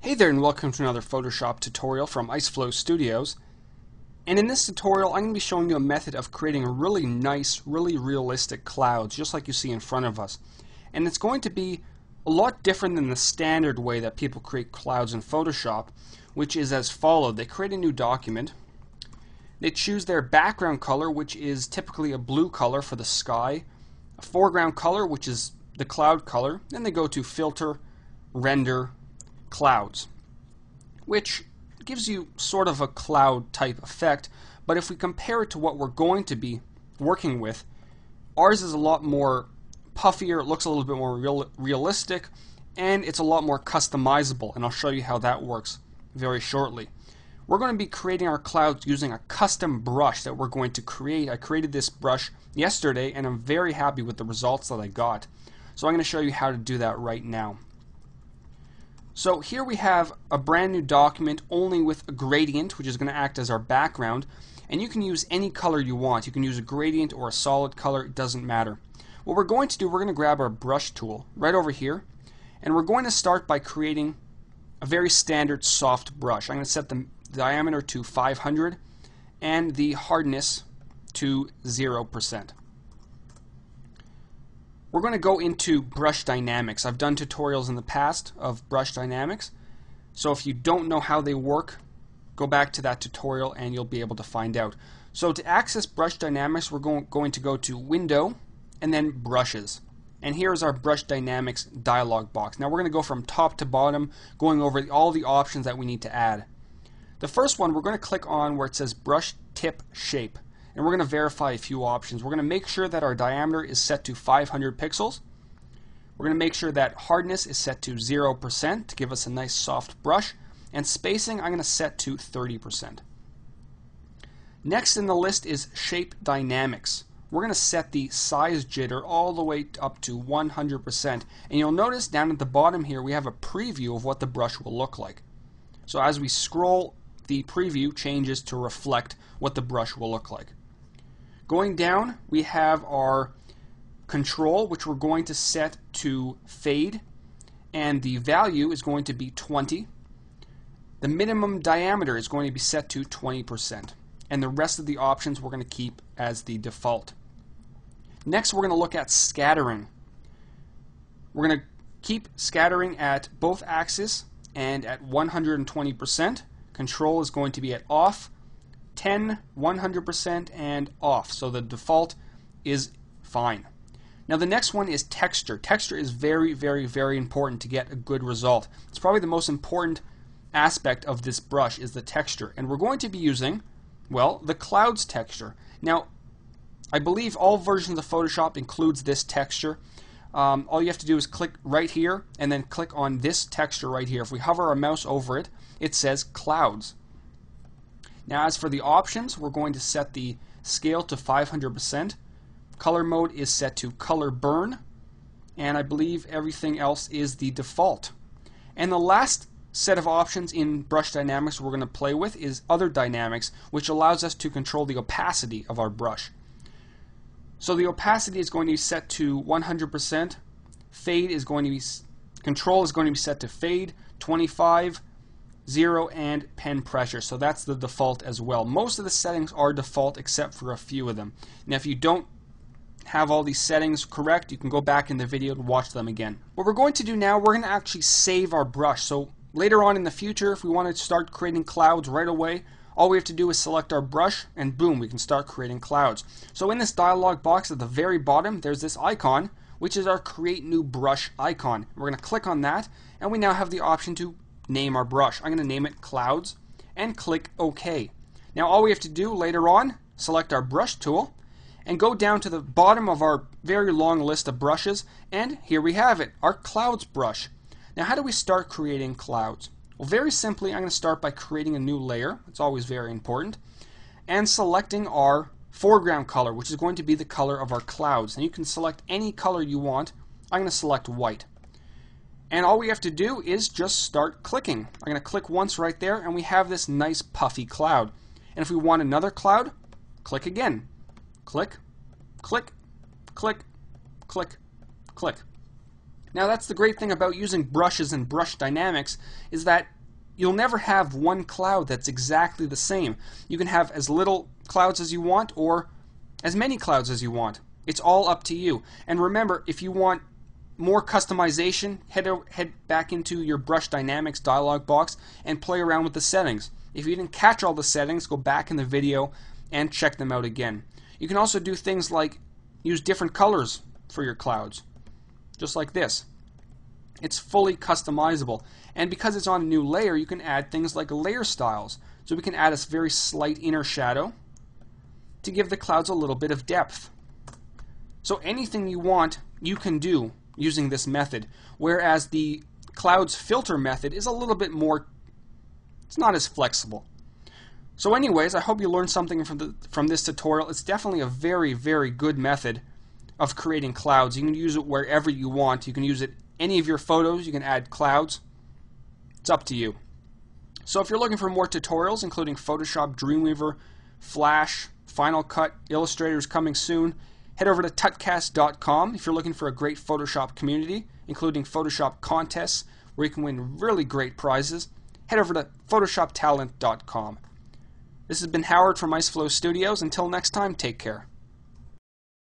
Hey there, and welcome to another Photoshop tutorial from IceFlow Studios. And in this tutorial I'm going to be showing you a method of creating really nice, really realistic clouds, just like you see in front of us. And it's going to be a lot different than the standard way that people create clouds in Photoshop, which is as follows. They create a new document, they choose their background color, which is typically a blue color for the sky, a foreground color, which is the cloud color, then they go to Filter, Render, Clouds, which gives you sort of a cloud type effect, but if we compare it to what we're going to be working with, ours is a lot more puffier, it looks a little bit more realistic, and it's a lot more customizable, and I'll show you how that works very shortly. We're going to be creating our clouds using a custom brush that we're going to create. I created this brush yesterday and I'm very happy with the results that I got. So I'm going to show you how to do that right now. So here we have a brand new document only with a gradient, which is going to act as our background, and you can use any color you want. You can use a gradient or a solid color, it doesn't matter. What we're going to do, we're going to grab our brush tool right over here, and we're going to start by creating a very standard soft brush. I'm going to set the diameter to 500 and the hardness to 0%. We're going to go into brush dynamics. I've done tutorials in the past of brush dynamics, so if you don't know how they work, go back to that tutorial and you'll be able to find out. So to access brush dynamics, we're going to go to Window and then Brushes. And here's our brush dynamics dialog box. Now we're going to go from top to bottom, going over all the options that we need to add. The first one, we're going to click on where it says Brush Tip Shape. And we're going to verify a few options. We're going to make sure that our diameter is set to 500 pixels. We're going to make sure that hardness is set to 0% to give us a nice soft brush. And spacing I'm going to set to 30%. Next in the list is Shape Dynamics. We're going to set the size jitter all the way up to 100%. And you'll notice down at the bottom here we have a preview of what the brush will look like. So as we scroll, the preview changes to reflect what the brush will look like. Going down, we have our control, which we're going to set to fade, and the value is going to be 20. The minimum diameter is going to be set to 20%, and the rest of the options we're going to keep as the default. Next, we're going to look at scattering. We're going to keep scattering at both axes and at 120%. Control is going to be at off, 10, 100%, and off. So the default is fine. Now the next one is texture. Texture is very, very, very important to get a good result. It's probably the most important aspect of this brush is the texture. And we're going to be using, well, the clouds texture. Now, I believe all versions of Photoshop includes this texture. All you have to do is click right here and then click on this texture right here. If we hover our mouse over it, it says clouds. Now as for the options, we're going to set the scale to 500%. Color mode is set to color burn, and I believe everything else is the default. And the last set of options in brush dynamics we're going to play with is other dynamics, which allows us to control the opacity of our brush. So the opacity is going to be set to 100%. Fade is going to be, control is going to be set to fade, 25, 0, and pen pressure. So that's the default as well. Most of the settings are default except for a few of them. Now if you don't have all these settings correct, you can go back in the video to watch them again. What we're going to do now, we're going to actually save our brush. So later on in the future, if we want to start creating clouds right away, all we have to do is select our brush and boom, we can start creating clouds. So in this dialog box at the very bottom, there's this icon, which is our Create New Brush icon. We're going to click on that, and we now have the option to name our brush. I'm going to name it Clouds and click OK. Now all we have to do later on, select our brush tool and go down to the bottom of our very long list of brushes, and here we have it, our Clouds brush. Now how do we start creating clouds? Well, very simply, I'm going to start by creating a new layer. It's always very important. And selecting our foreground color, which is going to be the color of our clouds. And you can select any color you want. I'm going to select white. And all we have to do is just start clicking. I'm going to click once right there, and we have this nice puffy cloud. And if we want another cloud, click again. Click, click, click, click, click. Now that's the great thing about using brushes and brush dynamics, is that you'll never have one cloud that's exactly the same. You can have as little clouds as you want or as many clouds as you want. It's all up to you. And remember, if you want more customization, head back into your Brush Dynamics dialog box and play around with the settings. If you didn't catch all the settings, go back in the video and check them out again. You can also do things like use different colors for your clouds, just like this. It's fully customizable, and because it's on a new layer, you can add things like layer styles. So we can add a very slight inner shadow to give the clouds a little bit of depth. So anything you want, you can do using this method, whereas the clouds filter method is a little bit more, it's not as flexible. So anyways, I hope you learned something from this tutorial. It's definitely a very, very good method of creating clouds. You can use it wherever you want. You can use it any of your photos. You can add clouds. It's up to you. So if you're looking for more tutorials, including Photoshop, Dreamweaver, Flash, Final Cut, Illustrator's coming soon, head over to tutcast.com. If you're looking for a great Photoshop community, including Photoshop contests where you can win really great prizes, head over to photoshoptalent.com. This has been Howard from IceFlow Studios. Until next time, take care.